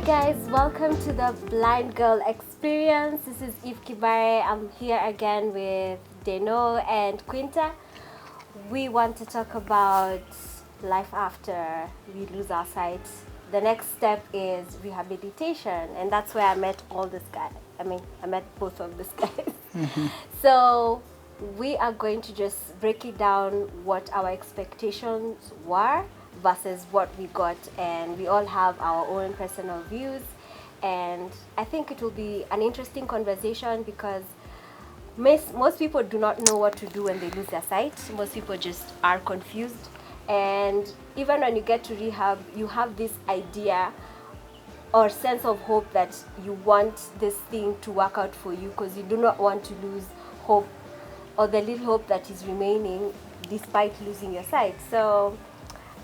guys, welcome to the Blind Girl Experience. This is Eve Kibare. I'm here again with Deno and Quinta. We want to talk about life after we lose our sight. The next step is rehabilitation, and that's where I met all these guys. I met both of these guys. So we are going to just break it down what our expectations were versus what we got, and we all have our own personal views, and I think it will be an interesting conversation because most people do not know what to do when they lose their sight. Most people just are confused, and even when you get to rehab, you have this idea or sense of hope that you want this thing to work out for you because you do not want to lose hope or the little hope that is remaining despite losing your sight. So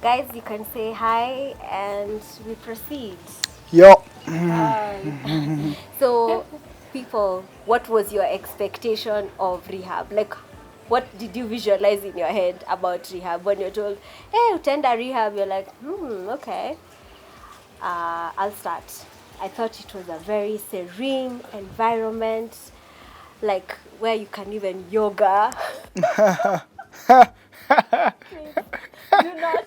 guys, you can say hi and we proceed. Yo. So people, what was your expectation of rehab? Like, what did you visualize in your head about rehab when you're told, hey, utenda rehab? You're like, okay. I'll start. I thought it was a very serene environment, like where you can even yoga. Please, do not.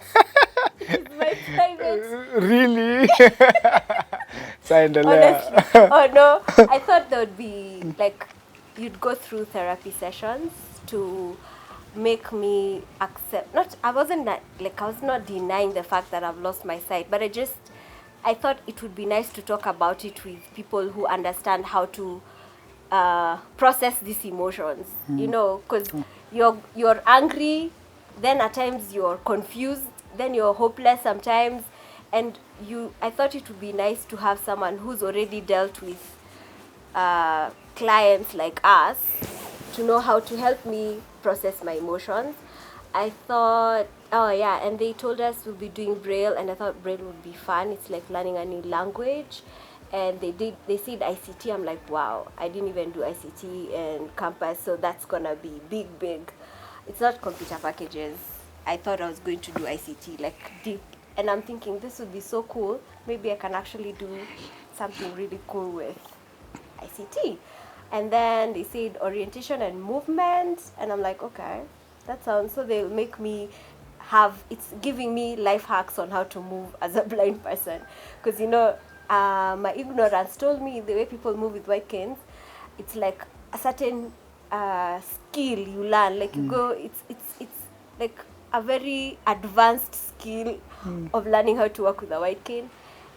It's my private. Really? Honestly. Oh no. I thought there would be like you'd go through therapy sessions to make me accept I was not denying the fact that I've lost my sight, but I thought it would be nice to talk about it with people who understand how to process these emotions, you know, because you're angry, then at times you're confused, then you're hopeless sometimes, and I thought it would be nice to have someone who's already dealt with clients like us to know how to help me process my emotions. I thought, oh yeah, and they told us we'll be doing Braille, and I thought Braille would be fun. It's like learning a new language. And they said ICT. I'm like, wow, I didn't even do ICT and campus, so that's gonna be big. It's not computer packages. I thought I was going to do ICT, like deep. And I'm thinking this would be so cool. Maybe I can actually do something really cool with ICT. And then they said orientation and movement, and I'm like, okay, that sounds, so they'll make me it's giving me life hacks on how to move as a blind person, because my ignorance told me the way people move with white canes, it's like a certain skill you learn, like you go, it's like a very advanced skill of learning how to walk with a white cane.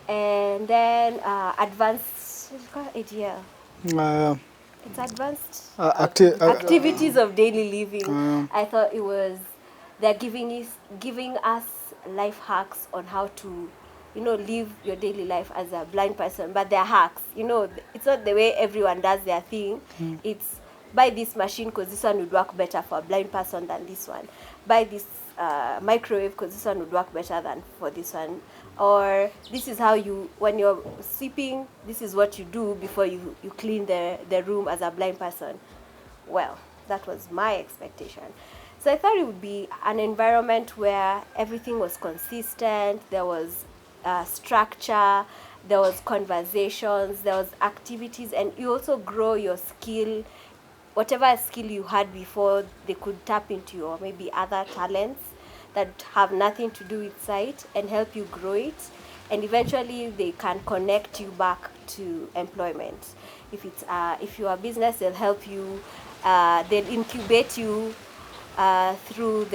And then advanced, what's it called, ADL. It's advanced activities of daily living. I thought they're giving us life hacks on how to, live your daily life as a blind person. But they're hacks, it's not the way everyone does their thing. It's buy this machine because this one would work better for a blind person than this one. Buy this microwave because this one would work better than for this one. Or this is how when you're sleeping, this is what you do before you clean the room as a blind person. Well, that was my expectation. So I thought it would be an environment where everything was consistent, there was structure, there was conversations, there was activities, and you also grow your skill. Whatever skill you had before, they could tap into your maybe other talents that have nothing to do with sight and help you grow it, and eventually they can connect you back to employment. If you're a business, they'll help you, they'll incubate you through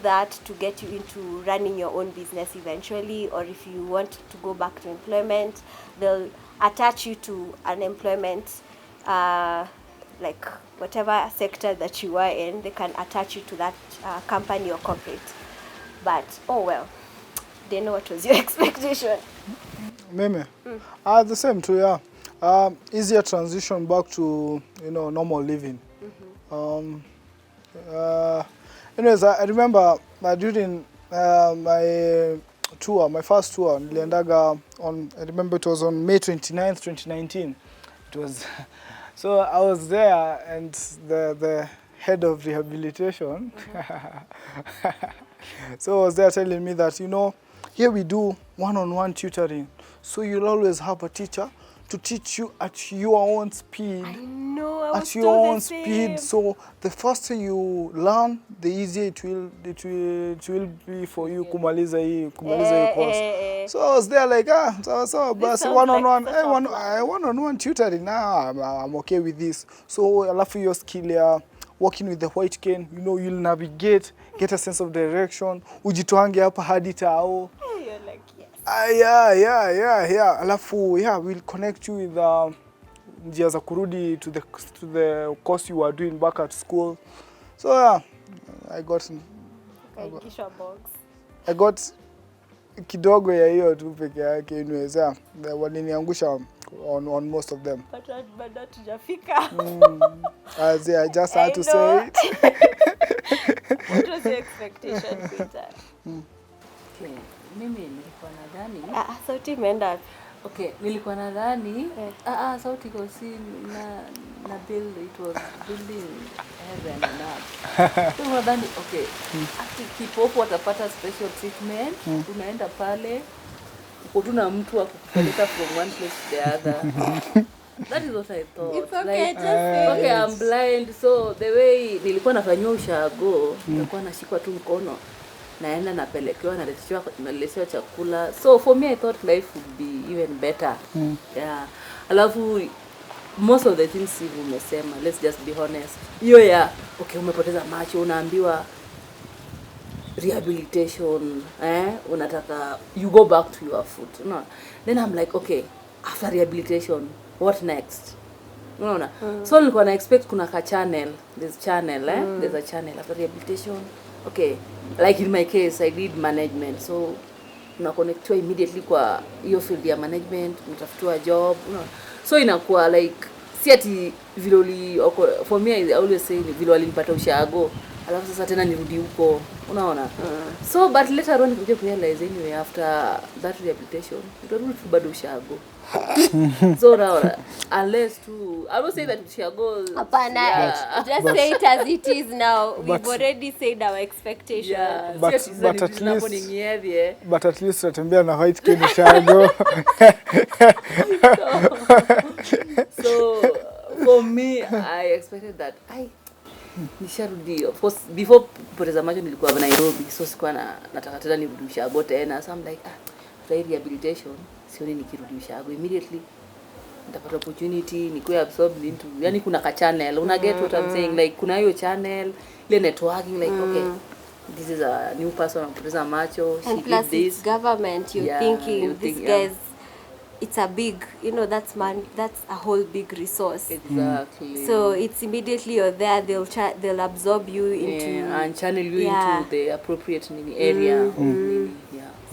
that to get you into running your own business eventually. Or if you want to go back to employment, they'll attach you to an employment, like whatever sector that you are in, they can attach you to that company or corporate. But oh well, they know what was your expectation. Meme. The same too, yeah. Easier transition back to normal living. Anyways, I remember during my first tour, niliendaga I remember it was on May 29th, 2019. It was so I was there, and the head of rehabilitation so was there telling me that here we do one-on-one tutoring. So you'll always have a teacher to teach you at your own speed. I know, I was At your told own the same. speed. So the faster you learn, the easier it will be for you kumaliza hii course. So I was there like so but sounds like one-on-one such a one-on-one tutoring. Now I'm okay with this. So alafu your skill ya working with the white cane, you know, you'll navigate, get a sense of direction. Ujitoange hapa hadi tao. You're like, yes. Yeah. Alafu we'll connect you with njia za kurudi to the course you were doing back at school. So I got kidogo ya hiyo tu peke yake. Anyways, waliniangusha on most of them. But tujafika. I just had to say it. What was your expectation, Peter? Okay, mimi nilikuwa nadhani sauti imeenda. Okay, nilikuwa nadhani sauti iko si na build, it was building heaven and earth. So nadhani okay, kipofu watapata special treatment, unaenda pale uko tu na mtu akukupeleka from one place to the other. That is what I thought. It's okay, like, just say okay, I'm blind, so the way nilikuwa nafanywa ushago, nilikuwa nashikwa tu mkono, naenda napelekewa, naletewa chakula. So for me I thought life would be even better. Yeah. Alafu most of the things umesema, let's just be honest. Hiyo okay, umepoteza macho, unaambiwa rehabilitation, unataka you go back to your foot. No. Then I'm like, okay, after rehabilitation, what next? Unaona? So nilikuwa na expect kuna ka channel, there's a channel after rehabilitation. Okay, like in my case I did management, so una connectiwa immediately kwa hiyo field ya management, unatafutiwa job, so inakuwa like si ati viloli for me I always say vile walinipata ushago alafu sasa tena nirudi huko, unaona. So but later on nikuja realize anyway after that rehabilitation nitarudi tu bado ushago. So now unless I will say that ushago just say it as it is now. We've already said our expectations. Yeah, but at least natembea na white cane ushago. So for me I expected that nisharudi. Of course before poteza macho nilikuwa Nairobi, so sikuwa nataka tena nirudi ushago tena. So I'm like after rehabilitation sioni nikirudi ushago immediately nitapata opportunity nikuwe absorbed into, yani kuna ka channel, una get what I'm saying, like kuna hiyo channel ile networking, like okay, this is a new person anapoteza macho, and she plus did this. it's government, you're thinking this guy's it's a big, that's a whole big resource. Exactly. So it's immediately you're there, they'll absorb you into and channel you into the appropriate area.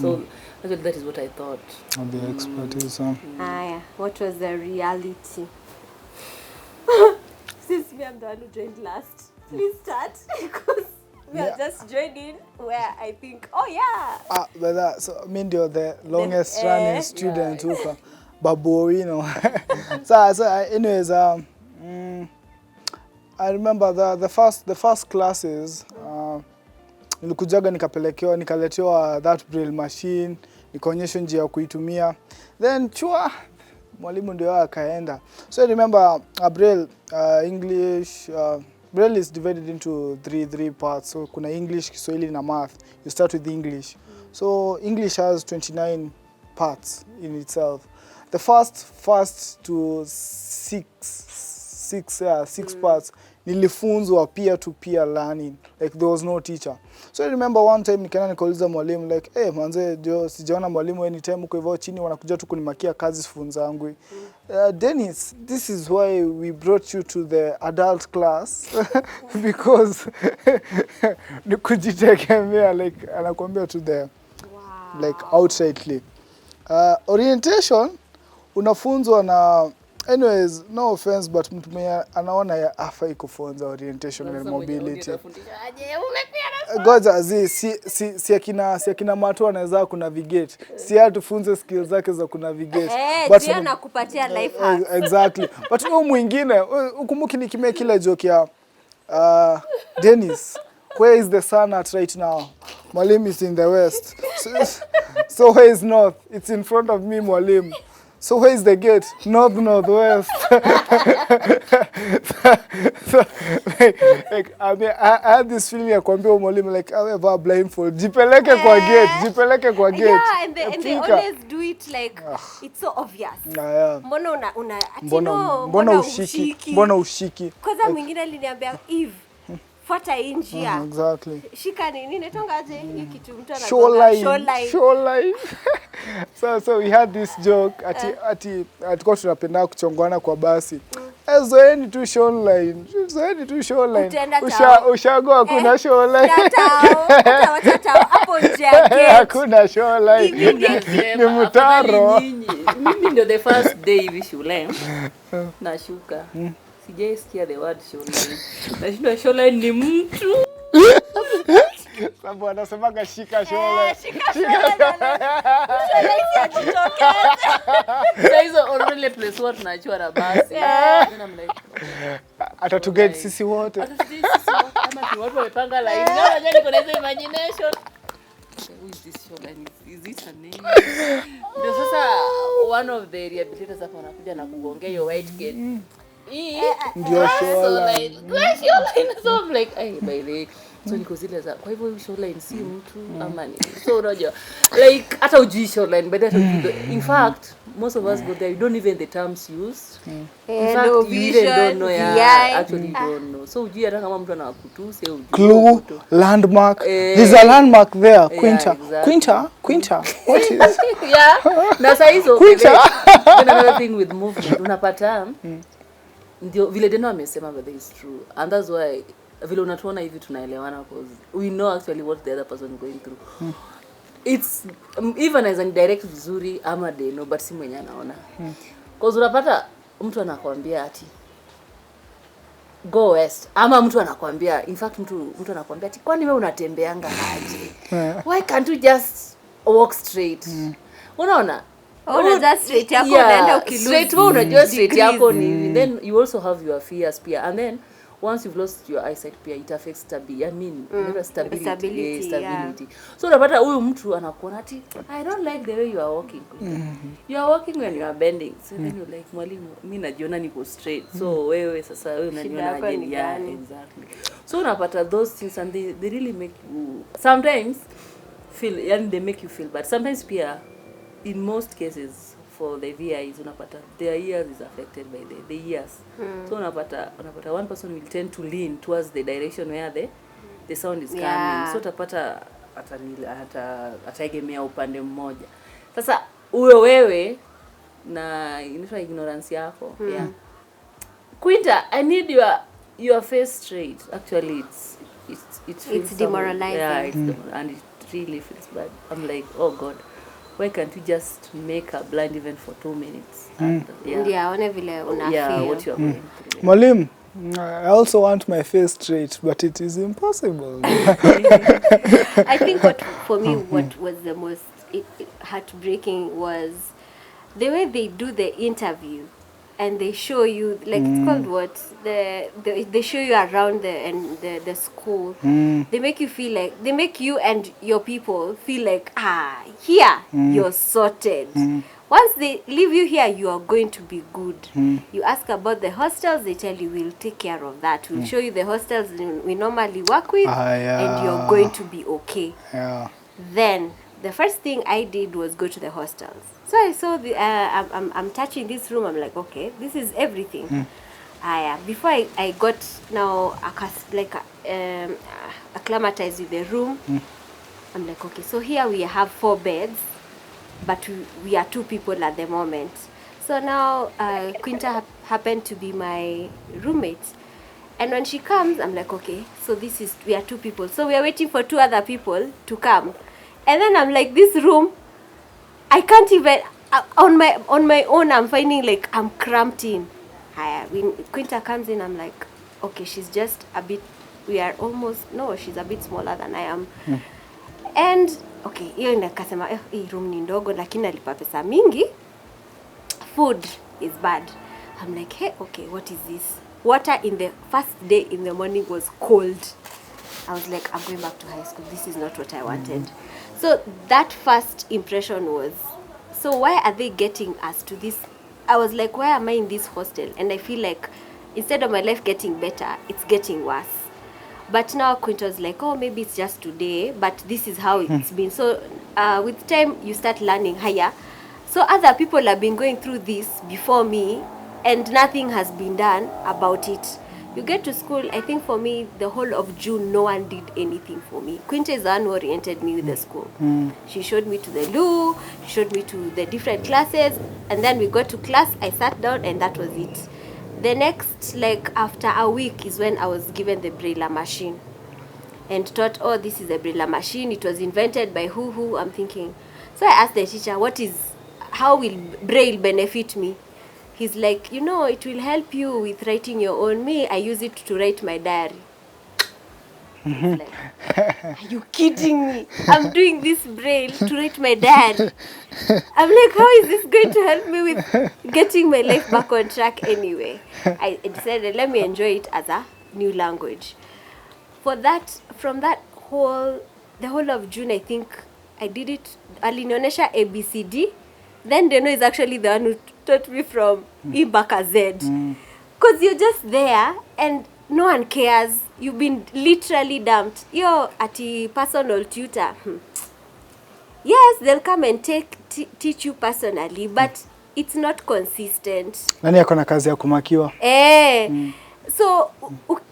So that is what I thought. The expertise. What was the reality? Since me I'm the one who joined last, please start because we are just joining where I think, but so me ndio the longest running student huko babu, you know. So anyways, I remember the first classes nilikujaga nikaletewa that braille machine, nikaonyeshwa njia ya kuitumia, then mwalimu ndio akaenda. So I remember braille English braille is divided into three parts. So kuna English, Kiswahili na math. You start with English. So English has 29 parts in itself. The first to six parts nilifunzwa peer-to-peer learning, like there was no teacher. So I remember one time nikauliza mwalimu like, manze sijaona mwalimu anytime uko hivyo chini wanakuja tu kunimakia kazi funzangu. Dennis, this is why we brought you to the adult class because nikujitegemea, like anakuambia to the like outrightly. Orientation unafunzwa na, anyways, no offense, but mtu mwenye anaona ya afai kufunza orientation and mobility. Goja si akina matu anaweza kunavigate. Si atufunze skills zake za kunavigate. But ndio nakupatia life hacks. Exactly. But huyo mwingine ukumbuki nikimea kila joke ya Dennis, where is the sun at right now? Mwalimu is in the west. So where is north? It's in front of me, mwalimu. So where is the gate? North, northwest. So, like, I mean, I had this feeling ya kuambia mwalimu like I have a blindfold. Jipeleke kwa gate, jipeleke kwa gate. Yeah, and they Epika. always do it like it's so obvious. Yeah. Mbona ati Mbona no, mbona ushiki? Mbona ushiki? Kwanza mwingine aliniambia Eve, fuata hii njia. Exactly. Shika nini? Netongaje? Hii kitu mtu anagonga Shoreline. Shoreline. So we had this joke ati tulikuwa tunapenda kuchongwana kwa basi. Zoeni tu shoreline. Zoeni tu shoreline. Ushago hakuna shoreline. Tatao hapo nje ya gate. Hakuna shoreline. Ni mtaro. Mimi ndio the first day hivi shule. Nashuka. Sijaisikia the word shoreline. Nashindwa shoreline ni mtu. Sababu anasemaga shika shoreline. Shika shoreline sijitokeza. Sasa hizo already place watu tunachua na basi. Then I'm like Atatugate sisi wote. Kama tu watu wamepanga line. Ndio najua kuna hizo imagination. Who is this shoreline? Is it a name? Ndio sasa one of the rehabilitators hapo anakuja na kugongea hiyo white gate. Ndio shoreline. So I'm like, hey, by the way, so niko zile za kwa hivyo shoreline si mtu ama ni so unajua like hata ujui shoreline but in fact most of us go there, you don't even the terms used. In fact No you even don't know actually don't know, so ujui hata kama mtu anakutusi au Clue, landmark. There's a landmark there. Quinta. Exactly. Quinta. What is? Yeah. Na sasa hizo another thing with movement unapata ndio vile Deno amesema but it's true, and that's why vile unatuona hivi tunaelewana because we know actually what the other person is going through. It's even as an direct vizuri ama Deno but si mwenye anaona because unapata mtu anakuambia ati go west ama mtu anakuambia in fact mtu anakuambia ati kwani wewe unatembeanga aje, why can't you just walk straight? Unaona Unajua straight yako unaenda ukiluzi. Straight wewe unajua straight yako ni then you also have your fears pia, and then once you've lost your eyesight pia it affects stability. I mean stability. Yeah. So unapata huyu mtu anakuona ati I don't like the way you are walking. You are walking when you are bending. So then you're like mwalimu mimi najiona niko straight. So wewe sasa wewe unaniona aje? Yeah, exactly. So unapata those things and they really make you sometimes feel, and they make you feel bad. Sometimes pia in most cases for the VIs unapata their ears is affected by the ears. So unapata one person will tend to lean towards the direction where the sound is coming. So utapata ataegemea upande mmoja. Sasa wewe na inaitwa ignorance yako. Yeah. Quinta, I need your face straight. Actually it's demoralizing. Yeah, and it really feels bad. I'm like, oh God, why can't you just make a blind even for 2 minutes? Yeah, one vile una feel. Yeah, what you are going through. Mwalimu, I also want my face straight, but it is impossible. I think what for me what was the most heartbreaking was the way they do the interview and they show you like it's called what they show you around the school. They make you feel like they make you and your people feel like here you're sorted. Once they leave you here, you are going to be good. You ask about the hostels, they tell you we'll take care of that. We'll show you the hostels we normally work with, and you're going to be okay. Yeah. Then the first thing I did was go to the hostels. So I saw I'm touching this room. I'm like, okay, this is everything. Before I got now acclimatized with the room, I'm like, okay, so here we have 4 beds, but we are 2 people at the moment. So now Quinta happened to be my roommate. And when she comes, I'm like, okay, so we are 2 people. So we are waiting for 2 other people to come. And then I'm like, this room, I can't even, on my own, I'm finding like I'm cramped in. When Quinta comes in, I'm like, okay, she's just a bit, she's a bit smaller than I am. And, okay, hiyo nikasema, hii room ni ndogo, lakini nalipa pesa mingi. Food is bad. I'm like, hey, okay, what is this? Water in the first day in the morning was cold. I was like, I'm going back to high school. This is not what I wanted. So that first impression was, so why are they getting us to this? I was like, why am I in this hostel? And I feel like instead of my life getting better, it's getting worse. But now Quint was like, oh, maybe it's just today, but this is how it's been. So with time, you start learning higher. So other people have been going through this before me, and nothing has been done about it. You get to school, I think for me, the whole of June, no one did anything for me. Quinta is the one who oriented me with the school. She showed me to the loo, she showed me to the different classes, and then we got to class, I sat down, and that was it. The next, like after a week, is when I was given the Braille machine. And thought, oh, this is a Braille machine, it was invented by who, I'm thinking. So I asked the teacher, how will Braille benefit me? He's like, it will help you with writing your own. Me, I use it to write my diary. He's like, are you kidding me? I'm doing this Braille to write my diary. I'm like, how is this going to help me with getting my life back on track anyway? I decided, let me enjoy it as a new language. From the whole of June, I think I did it. Alinionyesha ABCD. Then Deno is actually the one who taught me from E back a Z. Because you're just there and no one cares. You've been literally dumped. You're at a personal tutor. Yes, they'll come and teach you personally, but it's not consistent. Nani ako na kazi ya kumakiwa? So,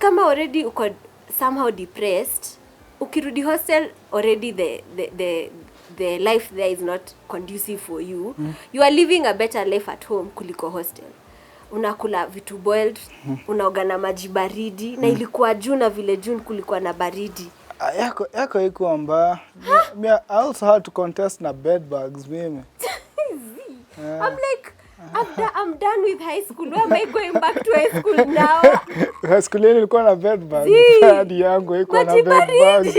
kama already uko somehow depressed, ukirudi hostel, already the life there is not conducive for you. You are living a better life at home kuliko hostel. Unakula vitu boiled, unaoga na maji baridi, na ilikuwa June na vile June kulikuwa na baridi. Yako iko mbaya. I also had to contest na bed bugs mimi. I'm like, I'm done with high school. Where am I going back to high school now? High school ilikuwa na bed bugs. Hadi yangu iko na bed bugs.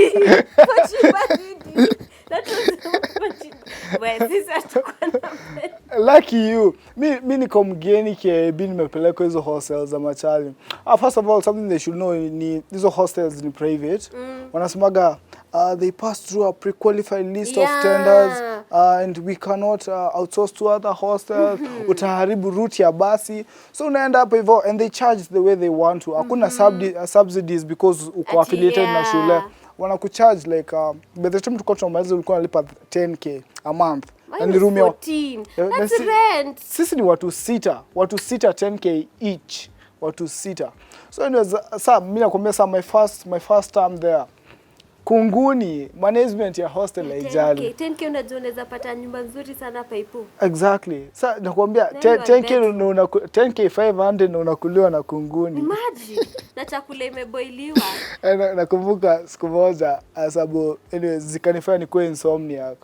Maji baridi. That was lucky you. Mi niko mgeni KIB nimepeleka hizo hostels za machali. First of all, something they should know ni hizo hostels ni private. Wanasemaga they pass through a pre-qualified list of tenders and we cannot outsource to other hostels. Utaharibu route ya basi. So unaenda hapo hivyo and they charge the way they want to. Hakuna subsidies because uko affiliated na shule. Wanakucharge like by the time tuko tunamaliza ulikuwa unalipa 10k a month. And room 14. That's rent. Sisi ni watu sita 10k each. Watu sita. So anyways, mimi nakwambia my first time there. Kunguni management ya hostel haijali. 10k unajua unaweza pata nyumba nzuri sana paipu. Exactly. Sasa nakwambia 10k 500 na unakuliwa na kunguni. Imagine na chakula imeboiliwa. Nakumbuka siku moja sababu anyways zikanifanya nikuwe insomniac.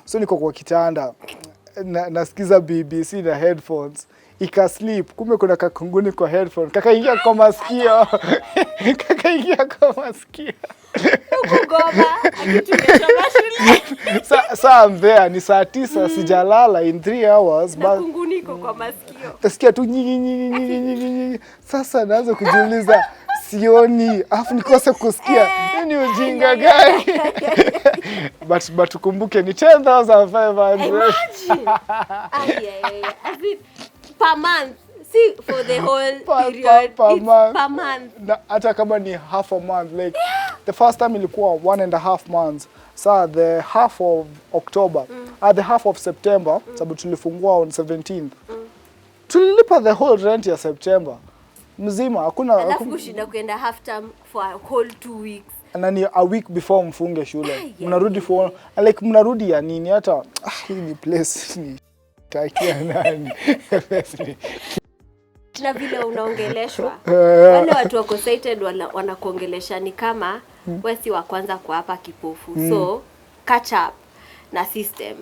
So niko kwa kitanda nasikiza BBC na headphones. Sleep. Kumbe kuna kakunguni kwa headphone. Kakaingia kwa masikio. Ukugoma, akitumechoma shule. Sasa I'm there, ni saa 9 sijalala in 3 hours. Na kunguni iko kwa masikio. Tasikia tu nyinyi. Sasa naanza kujiuliza sioni, afu nikose kusikia. Ni ujinga gani? But tukumbuke ni 10,500. Imagine. As in, per month. See, for the whole period, per month. Per month. Hata kama ni half a month. Like, the first time ilikuwa 1.5 months. So the half of October, the half of September, sababu tulifungua on 17th. Tulilipa the whole rent ya September. Mzima, hakuna... Alafu kushinda kuenda half term for a whole 2 weeks. Na ni a week before mfunge shule. Mnarudi for... Like, mnarudi ya nini hata... hii ni place ni... takia nani. Na vile unaongeleshwa. Wale watu wako excited wanakuongelesha ni kama wewe si wa kwanza kwa hapa kipofu. So catch up na system.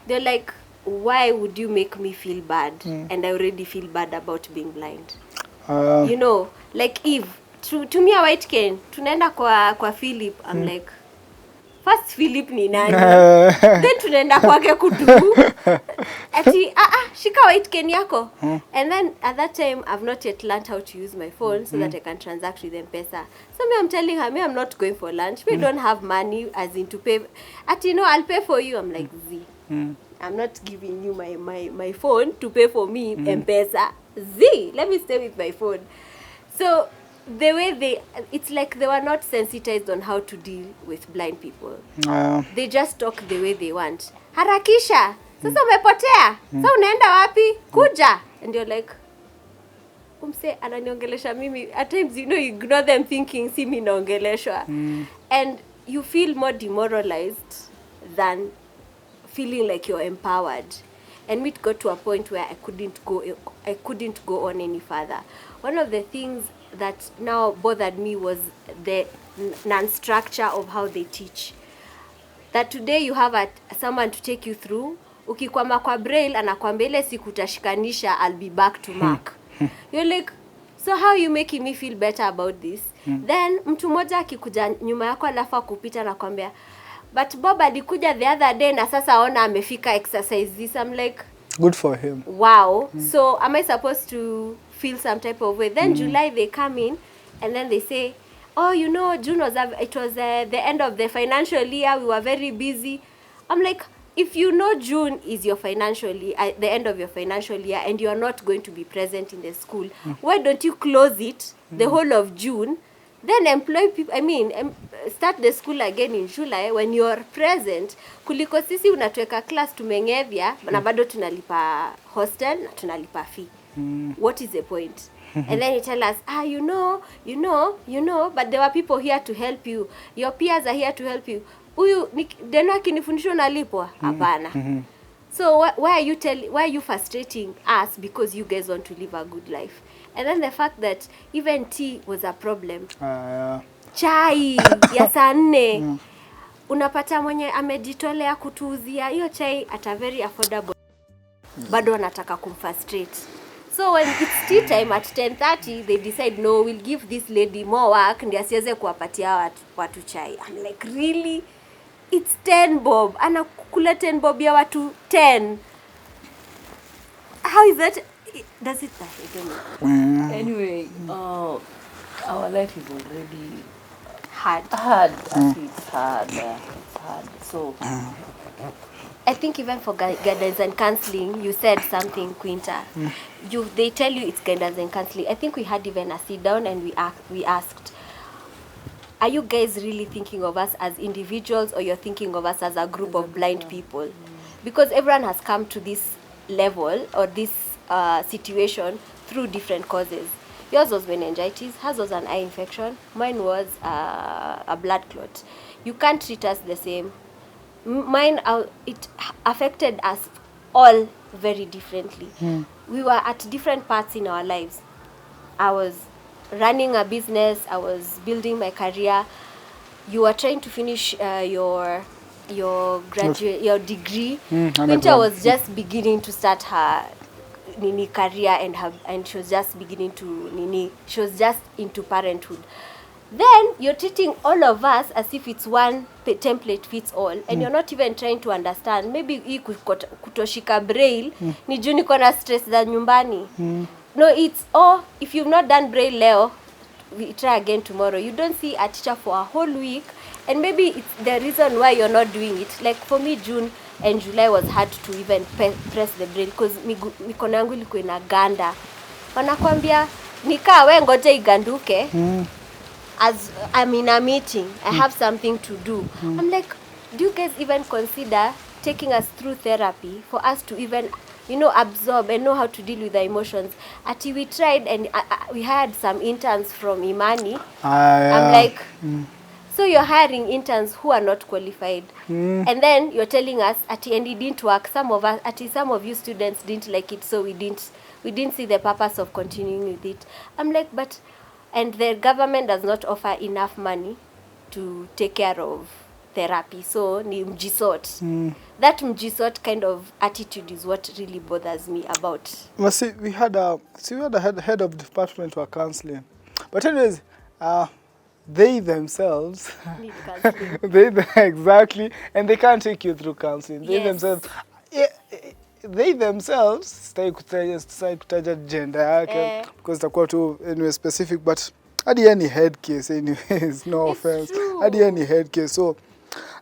They're like, why would you make me feel bad? And I already feel bad about being blind. Like if to me a white cane tunaenda kwa Philip, I'm like, first Philip ni nani? Then tunaenda kwake kudu ati shika white cane yako. And then at that time I've not yet learned how to use my phone so that I can transact with M-Pesa. So me, I'm telling her, me, I'm not going for lunch. We don't have money as in to pay. Ati, no, I'll pay for you. I'm like, Z, I'm not giving you my phone to pay for me, M-Pesa. Z, let me stay with my phone. So the way it's like they were not sensitized on how to deal with blind people. They just talk the way they want. Harakisha, sasa umepotea, sasa unaenda wapi, kuja. And you're like, umse ananiongelesha mimi. At times, you ignore them thinking si mimi naongeleshwa. And you feel more demoralized than feeling like you're empowered. And it got to a point where I couldn't go on any further. One of the things that now bothered me was the non-structure of how they teach. That today you have someone to take you through. Ukikwama kwa braille anakwambia ile siku utashikanisha, I'll be back to mark. You're like, so how are you making me feel better about this? Then mtu mmoja akikuja nyuma yako alafu akupita na kwambia, but Bob alikuja the other day na sasa ona amefika exercise this. I'm like, good for him. Wow. So am I supposed to feel some type of way? Then July they come in and then they say, oh, June was the end of the financial year. We were very busy. I'm like, if June is your financial year, the end of your financial year, and you are not going to be present in the school, why don't you close it the whole of June? Then employ people, start the school again in July when you are present. Kuliko sisi unatuweka class tumengevya, na bado tunalipa hostel, na tunalipa fee. What is the point? And then you tell us, but there were people here to help you. Your peers are here to help you. Deno akinifundisha unalipwa? Hapana. So why are you frustrating us because you guys want to live a good life? And then the fact that even tea was a problem. Chai ya saa 4 unapata mwenye amejitolea kutuuzia hiyo chai at a very affordable. Bado anataka kumfrustrate. So when it's tea time at 10:30, they decide, no, we'll give this lady more work ndio asiweze kuwapatia watu chai. I'm like, really? It's 10 bob. Anakula 10 bob ya watu 10. How is that? Does it? I don't know. Anyway, our life is already hard. It's hard. So I think even for guidance and counseling, you said something, Quinta. They tell you it's guidance and counseling. I think we had even a sit down and we asked, are you guys really thinking of us as individuals, or you're thinking of us as a group of blind people? Because everyone has come to this level or this situation through different causes. Yours was meningitis, hers was an eye infection, mine was a blood clot. You can't treat us the same. Mine, it affected us all very differently. We were at different parts in our lives. I was running a business, I was building my career. You were trying to finish your degree. Winter was just beginning to start her career and she was just beginning to she was just into parenthood. Then you're treating all of us as if it's one template fits all, and you're not even trying to understand. Maybe kutoshika braille ni juu niko na stress za nyumbani. No, it's if you've not done braille leo, we try again tomorrow. You don't see a teacher for a whole week, and maybe it's the reason why you're not doing it. Like for me, June and July was hard to even press the braille because mikono yangu ilikuwa inaganda. Wanakwambia nikaa we ngoja iganduke. As I'm in a meeting, I have something to do. I'm like, do you guys even consider taking us through therapy for us to even, absorb and know how to deal with the emotions? Ati we tried and we hired some interns from Imani. I'm like, so you're hiring interns who are not qualified. And then you're telling us, ati, and it didn't work. Some of you students didn't like it, so we didn't see the purpose of continuing with it. I'm like, but... And the government does not offer enough money to take care of therapy. So, ni mjisot. That mjisot kind of attitude is what really bothers me about. Well, see, we had a head of department for counseling. But anyways, they themselves Need counseling. exactly, and they can't take you through counseling. They Yes. themselves, yeah, they themselves sitaki kutaja gender yake because itakuwa tu anyway specific, but hadi any head case anyways, no It's offense, true. hadi any head case. So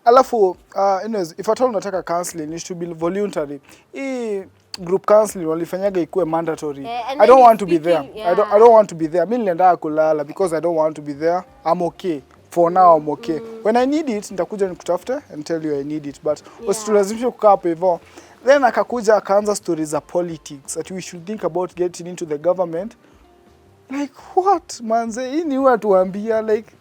alafu anyways, if at all unataka counseling it should be voluntary. Hii group counseling walifanyaga ikuwe mandatory. And I don't then want to be there. speaking, I don't want to be there. Mimi nilienda kulala because I don't want to be there. I'm okay. For now I'm okay. When I need it nitakuja nikutafute and tell you I need it, but usitulazimishe kukaa hapo hivyo. Then akakuja akaanza stories za politics that we should think about getting into the government. Like what manze, hii ni watu waambia like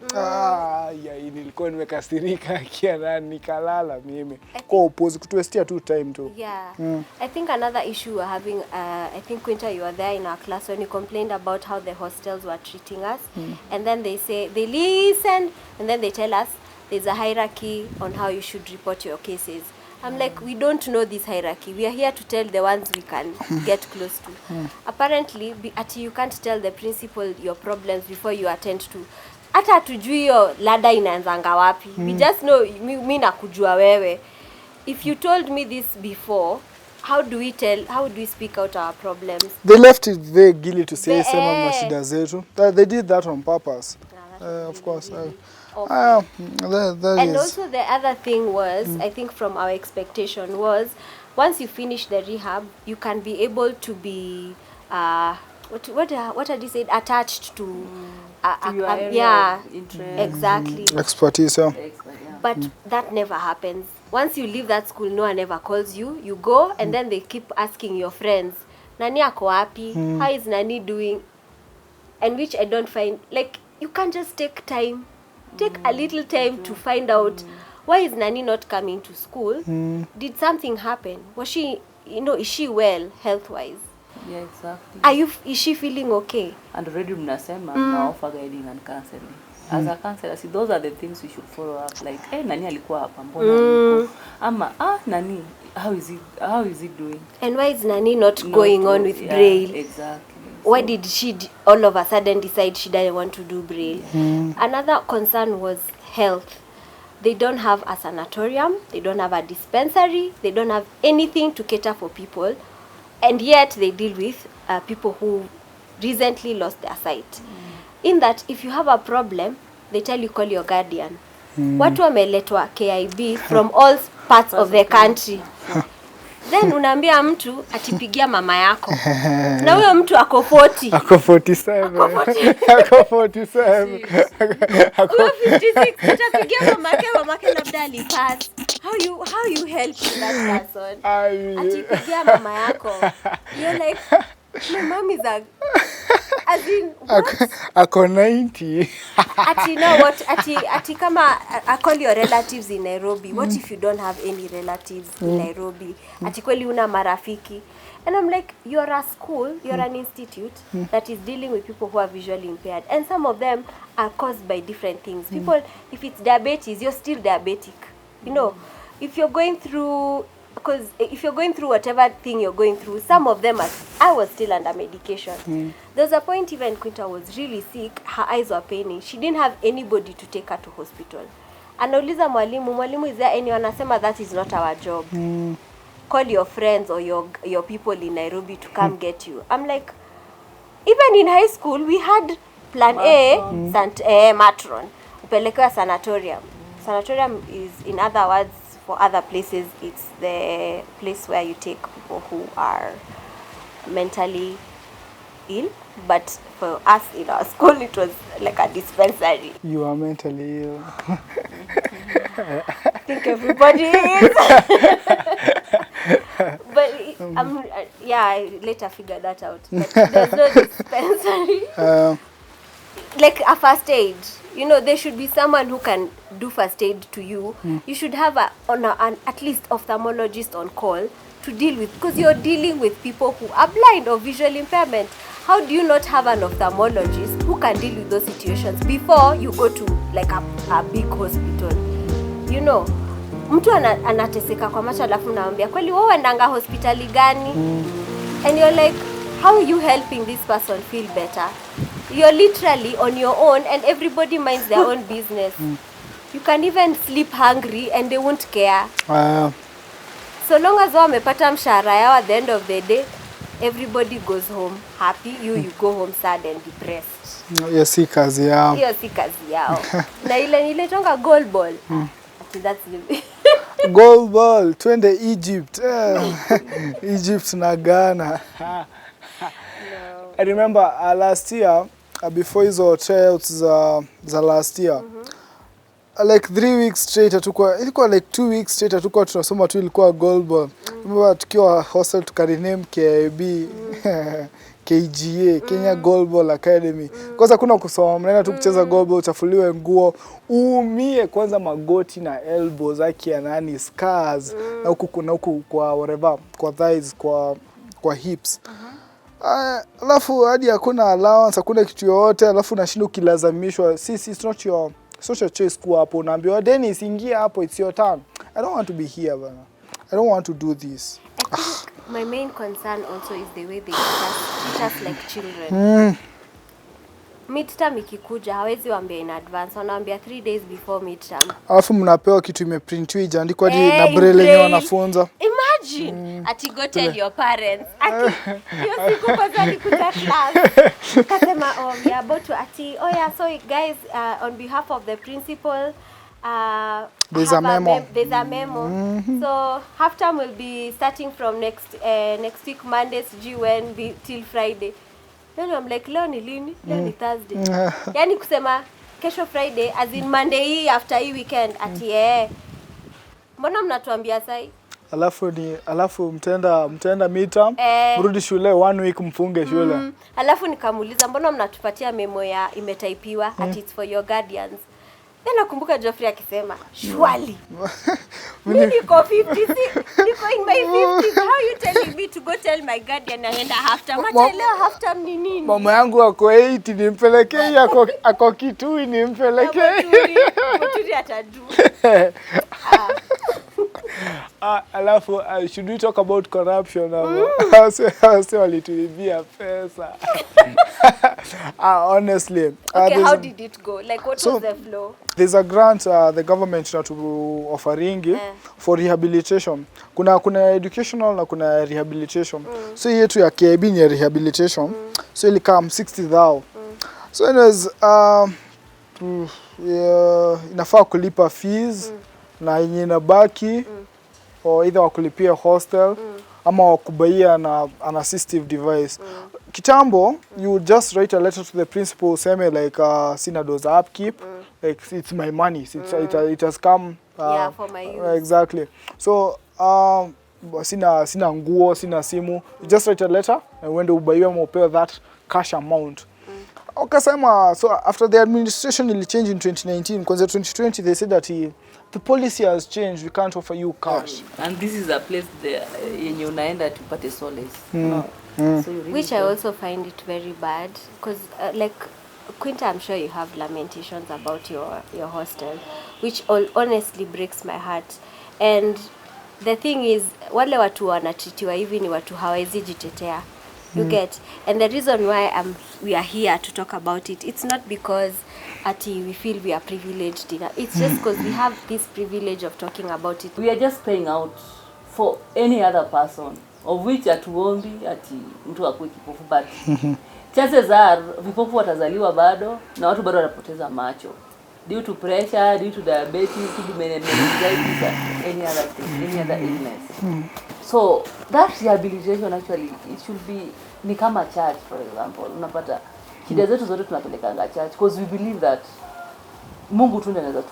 hii nilikuwa nimekasirika kia nani nikalala mimi kwa opposite kutuestia tu time tu. Yeah. I think another issue we're having, I think Quinta, you were there in our class when you complained about how the hostels were treating us. And then they say, they listen, and then they tell us there's a hierarchy on how you should report your cases. I'm like, we don't know this hierarchy. We are here to tell the ones we can get close to. Apparently, you can't tell the principal your problems before you attend to. Hata hatujui hiyo ladder inaanzanga wapi. We just know, mi nakujua wewe. If you told me this before, how do we speak out our problems? They left it vaguely to say sema mashida zetu. They did that on purpose. Of course. That And is. also the other thing was, I think from our expectation was, once you finish the rehab, you can be able to be, what had you said, attached to, your area yeah, of interest. exactly. Expertise, yeah. But that never happens. Once you leave that school, no one ever calls you. You go, and then they keep asking your friends, Nani ako wapi? How is Nani doing? And which I don't find, like, you can't just take time. Take a little time to find out, why is Nani not coming to school? Did something happen? Was she, is she well health-wise? Yeah, exactly. Is she feeling okay? And already mnasema na offer guiding and counseling. As a counselor, see, those are the things we should follow up. Like, hey, Nani alikuwa hapa, mbona alikuwa? Ama, Nani, how is he doing? And why is Nani not going on with Braille? Exactly. Why did she all of a sudden decide she didn't want to do Braille? Another concern was health. They don't have a sanatorium, they don't have a dispensary, they don't have anything to cater for people, and yet they deal with people who recently lost their sight. In that, if you have a problem, they tell you call your guardian. Watu wameletwa KIB from all parts of the country. Then unaambia mtu atipigia mama yako. Na huyo mtu ako 40. Ako 47. Ako 47. Huyo 56 utapigia mamake labda alipass. How you help that person? Atipigia mama yako. You're like, my mom is as in what? Ako 90. Ati know what? Ati kama I call your relatives in Nairobi. What if you don't have any relatives in Nairobi? Ati kweli una marafiki. And I'm like, you're a school, you're an institute that is dealing with people who are visually impaired. And some of them are caused by different things. People, if it's diabetes, you're still diabetic. If you're going through, because if you're going through whatever thing you're going through, some of them I was still under medication. There's a point even Quinta was really sick, her eyes were paining. She didn't have anybody to take her to hospital. Anauliza mwalimu, is there anyone? Anasema that is not our job. Call your friends or your people in Nairobi to come get you. I'm like, even in high school, we had plan A, matron. Upelekewa sanatorium. Sanatorium is, in other words, for other places, it's the place where you take people who are mentally ill. But for us in our school, it was like a dispensary. You are mentally ill. I think everybody is. But I later figured that out. But there's no dispensary. Like a first aid. There should be someone who can do first aid to you. You should have an at least ophthalmologist on call to deal with, because you're dealing with people who are blind or visual impairment. How do you not have an ophthalmologist who can deal with those situations before you go to like a big hospital? Mtu anateseka kwa macho alafu naambia kweli wewe uendanga hospitali gani? And you're like, how are you helping this person feel better? You're literally on your own and everybody minds their own business. You can even sleep hungry and they won't care. So long as wamepata mshahara yao at the end of the day, everybody goes home happy. You go home sad and depressed. Hiyo si kazi yao. Hiyo si kazi yao. Na ile tonga goal ball. That's the Goal ball, twende Egypt. Egypt na Ghana. no. I remember last year, before hizo tryouts za last year, like 3 weeks straight ilikuwa like 2 weeks straight hatukuwa tunasoma tu, ilikuwa goal ball. Remember tukiwa hostel tukarename KIB KGA, Kenya Goal Ball Academy. Kwanza kuna kusoma, mnaenda tu kucheza goal ball, uchafuliwe nguo, uumie kwanza magoti na elbows zake ya nani scars, na huku kwa whatever, kwa thighs, kwa hips. Alafu hadi hakuna allowance, hakuna kitu yoyote, alafu unashinda ukilazimishwa. It's not your choice kuwa hapo, unaambiwa Dennis ingia hapo, it's your turn. I don't want to be here bana. I don't want to do this. I think my main concern also is the way they teach us like children. Midterm ikikuja hawezi waambia in advance, wanaambia 3 days before midterm. Alafu mnapewa kitu imeprintiwa ijaandikwa hadi na braille yenye wanafunza. Imagine ati go tell your parents. Ati hiyo siku kwanza nikuja class. Kasema we are about to ati yeah, so guys on behalf of the principal there's a memo. There's a memo. So half term will be starting from next week Monday till Friday. Then I'm like, leo ni lini? Leo ni Thursday. Yani kusema kesho Friday as in Monday hii after hii weekend ati mbona mnatuambia sai? Alafu mtaenda midterm, mrudi shule 1 week mfunge shule. Alafu nikamuuliza mbona mnatupatia memo ya imetaipiwa ati it's for your guardians. Then nakumbuka Geoffrey akisema, "Surely. Mimi niko 50, niko in my 50s. How you telling me to go tell my guardian naenda half term? Leo half term ni nini?" Mama yangu ako 80 nimpelekee, ako Kitui nimpelekee. Mturi atadu. Alafu should we talk about corruption? Wase walituibia pesa. Honestly. Okay, how did it go? Like what was the flow? There's a grant the government to offering for rehabilitation. Kuna educational na kuna rehabilitation. So yetu ya KIB ni rehabilitation. So ili come 60,000. So anyways inafaa kulipa fees na yenye inabaki or either wakulipia hostel ama wakubaia na an assistive device. Kitambo you would just write a letter to the principal seme like sina doza upkeep, like it's my money, it has come for my use. Exactly. So sina nguo, sina simu, you just write a letter and when the ubaiwe mopeo that cash amount. Okasema, so after the administration will change in 2019, because in 2020 they said that the policy has changed, we can't offer you cash. And this is a place there yenye unaenda tupate solace. So you really Which I also find it very bad because like Quinta, I'm sure you have lamentations about your hostel, which honestly breaks my heart. And the thing is, wale watu wanatreatiwa hivi ni watu hawezi jitetea. You get? And the reason why we are here to talk about it, it's not because we feel we are privileged. It's just because we have this privilege of talking about it. We are just paying out for any other person, of which hatuombi ati mtu akue kipofu, but chances are vipofu watazaliwa bado na watu bado wanapoteza macho due to pressure, due to diabetes, due to meningitis, any other illness. So that rehabilitation actually, it should be ni kama church, for example. Unapata shida zetu zote tunapelekanga church because we believe that Mungu tu ndiye anaweza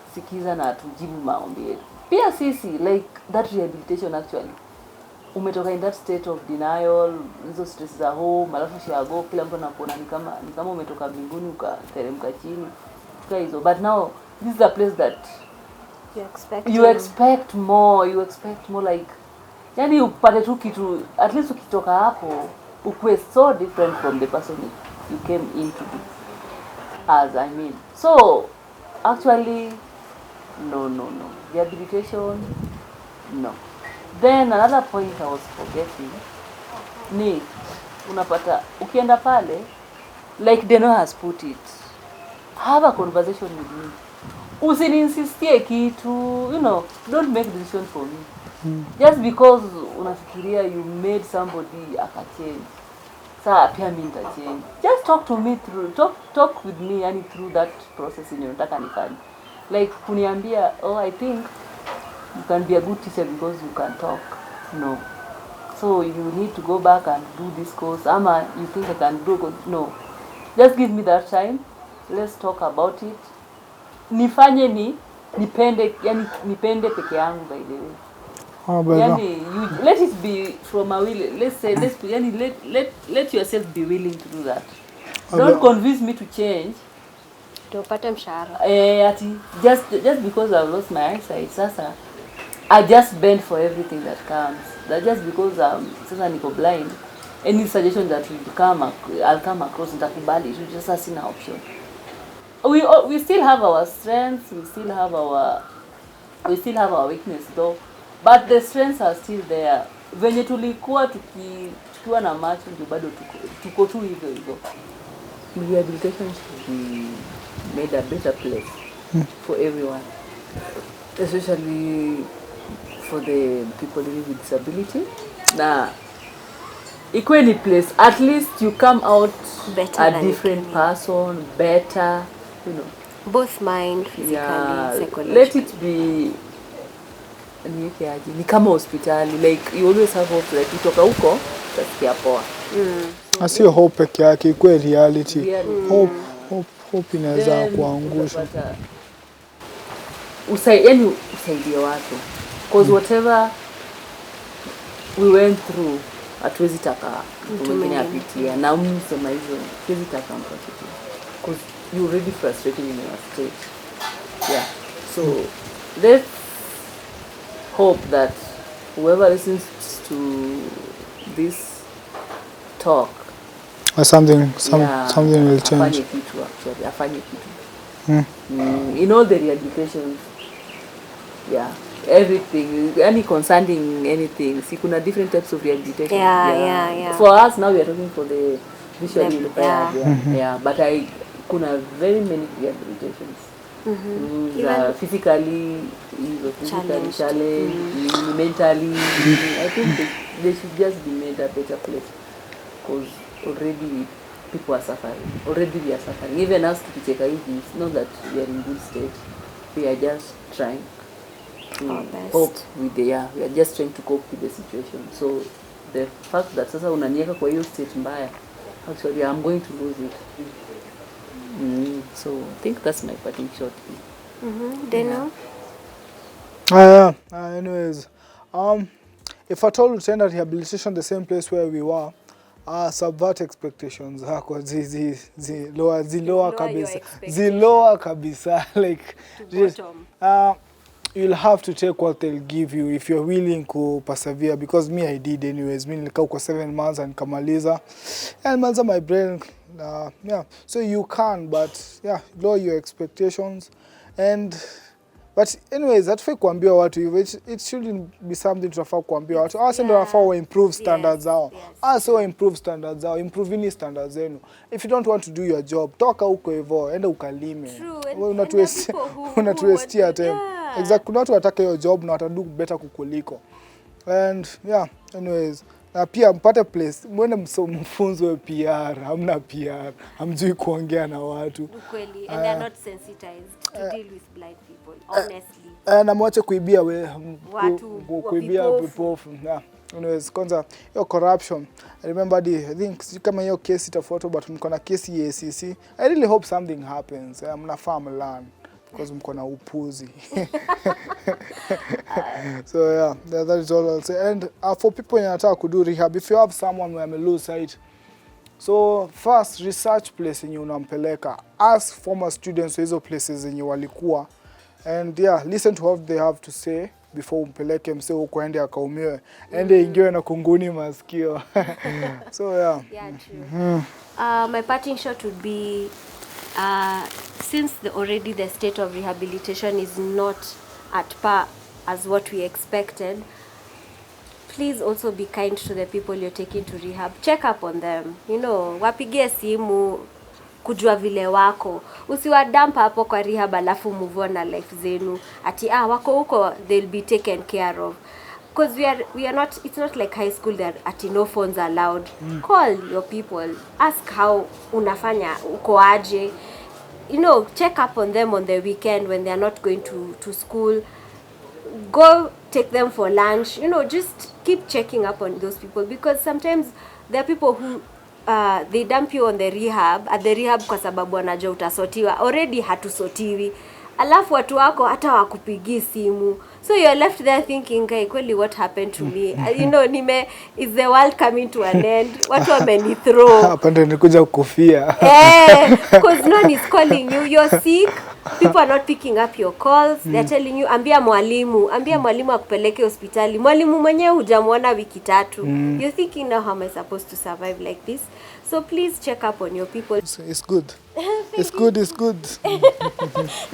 tusikiza na tujibu maombi yetu. Pia sisi like that rehabilitation actually umetoka in that state of denial, hizo stress za home, alafu shago kila mtu anakuona ni kama umetoka mbinguni ukateremka chini kwa hizo. But now this is a place that you expect more like yani upate tu kitu, at least ukitoka hapo ukwe so different from the person you came into as I mean. So actually no rehabilitation no. Then another point I was forgetting ni unapata ukienda pale, like Deno has put it, have a conversation with me. Usininsistie kitu, you know, don't make decisions for me. Just because unafikiria you made somebody akachange, saa pia mimi nitachange. Just talk to me through, talk with me, yani through that process yenye unataka nifanye. Like kuniambia, oh I think you can be a good teacher because you can talk. No. So you need to go back and do this course. Ama you think I can do good? No. Just give me that time. Let's talk about it. Nifanye nipende, yani nipende peke yangu by the way. Yani you let it be from a will. Let's say let yourself be willing to do that. Don't convince me to change. Tupate mshahara. Ati just because I've lost my eyesight sasa I just bend for everything that comes. That just because sasa niko blind, any suggestion that I'll come across nitakubali. It's just a sina option. We still have our strengths, we still have our weakness though, but the strengths are still there. Venye tulikuwa tukiwa na macho ndio bado tuko tu hivyo hivyo. Rehabilitation should be made a better place for everyone, especially for the people living with disability. Na ikuwe ni place at least you come out better, a different person, better, you know, both mind, physically, psychologically. Let it be ni kama hospitali, like you always have hope, like utoka huko utasikia poa. Asio hope peke yake, ikuwe reality. Hope inaweza kuangusha. Usaidie watu. Because whatever we went through, hatuwezi taka mwingine apitia. Na msema hivyo, hatuwezi taka mkapitia. Because you're already frustrated in your state. Yeah. So let's hope that whoever listens to this talk, something will change. Afanye kitu. In all the rehabilitations, yeah, everything, any concerning anything. See, kuna different types of rehabilitation. Yeah. For us now, we are talking for the visually impaired. Yeah. But kuna very many rehabilitations. Physically challenged, mentally. I think they should just be made a better place, because already people are suffering. Already we are suffering. Even us tukicheka hivi, it's not that we are in good state. We are just trying to cope with we are just trying to cope with the situation. So the fact that sasa unaniweka kwa hiyo state mbaya, actually I'm going to lose it. So I think that's my parting shot. Deno? Anyways, if at all we at rehabilitation the same place where we were, subvert expectations hako ziloa kabisa like you'll have to take what they'll give you if you're willing to persevere, because me I did anyways. Me nilikaa kwa 7 months and nikamaliza my brain. So you can, but lower your expectations. But anyways, hatufai kuambia watu hivyo. It shouldn't be something tunafaa kuambia watu. Ndio wanafaa improve standards zao. Improve standards zao. Improve standards zenu. If you don't want to do your job, toka huko hivyo, enda ukalime. Unatuestia time. Exactly. Kuna watu wataka hiyo job na watadu better kukuliko. And anyways, na pia mpate place, mwende mfunzwe PR, hamna PR, hamjui kuongea na watu. Ukweli, and they're not sensitized to deal with blind people, honestly. Na mwache kuibia kuibia vipofu. Anyways, kwanza hiyo corruption. I remember I think kama hiyo case itafuatwa, but mko na kesi ya ACC. I really hope something happens. Mnafaa mlearn, because mko na upuzi. So that is all I'll say. And for people in wanataka kudu rehab, if you have someone who may lose sight, so first research place yenye unampeleka, ask former students hizo places zenye walikuwa, and listen to what they have to say before umpeleke mse huko ende akaumiwe, ende ingiwe na kunguni masikio. So true. My parting shot would be, since already the state of rehabilitation is not at par as what we expected, please also be kind to the people you're taking to rehab. Check up on them, you know, wapigie simu kujua vile wako, usiwadampa hapo kwa rehab alafu move on na life zenu ati wako huko, they'll be taken care of. Because we are not, it's not like high school that ati no phones allowed. Call your people, ask how unafanya, uko aje, you know, check up on them on the weekend when they are not going to school. Go take them for lunch, you know, just keep checking up on those people, because sometimes there are people who they dump you on the rehab, at the rehab kwa sababu wanajua utasotiwa, already hatusotiwi, alafu watu wako hata wakupigi simu, so you're left there thinking, hey, kweli what happened to me? You know, is the world coming to an end? Watu wamenithrow hapa ndio nikuja kukufia. Because no one is calling you, you're sick, people are not picking up your calls. They're telling you, ambia mwalimu akupeleke hospitali, mwalimu mwenyewe hujamwona wiki 3. You're thinking, now how am I supposed to survive like this? So please check up on your people. It's good. It's good.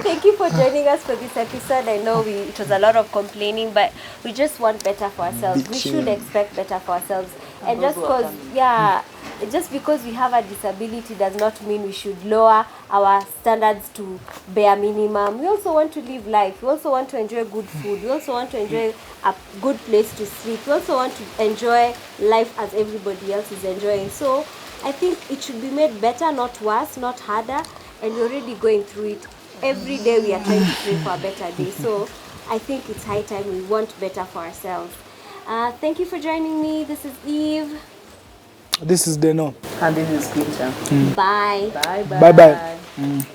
Thank you for joining us for this episode. I know it was a lot of complaining, but we just want better for ourselves. We should expect better for ourselves. And just because we have a disability does not mean we should lower our standards to bare minimum. We also want to live life. We also want to enjoy good food. We also want to enjoy a good place to sleep. We also want to enjoy life as everybody else is enjoying. So I think it should be made better, not worse, not harder. And we're already going through it. Every day we are trying to pray for a better day. So I think it's high time we want better for ourselves. Thank you for joining me. This is Eve. This is Deno. And this is Peter. Bye. Bye. Bye.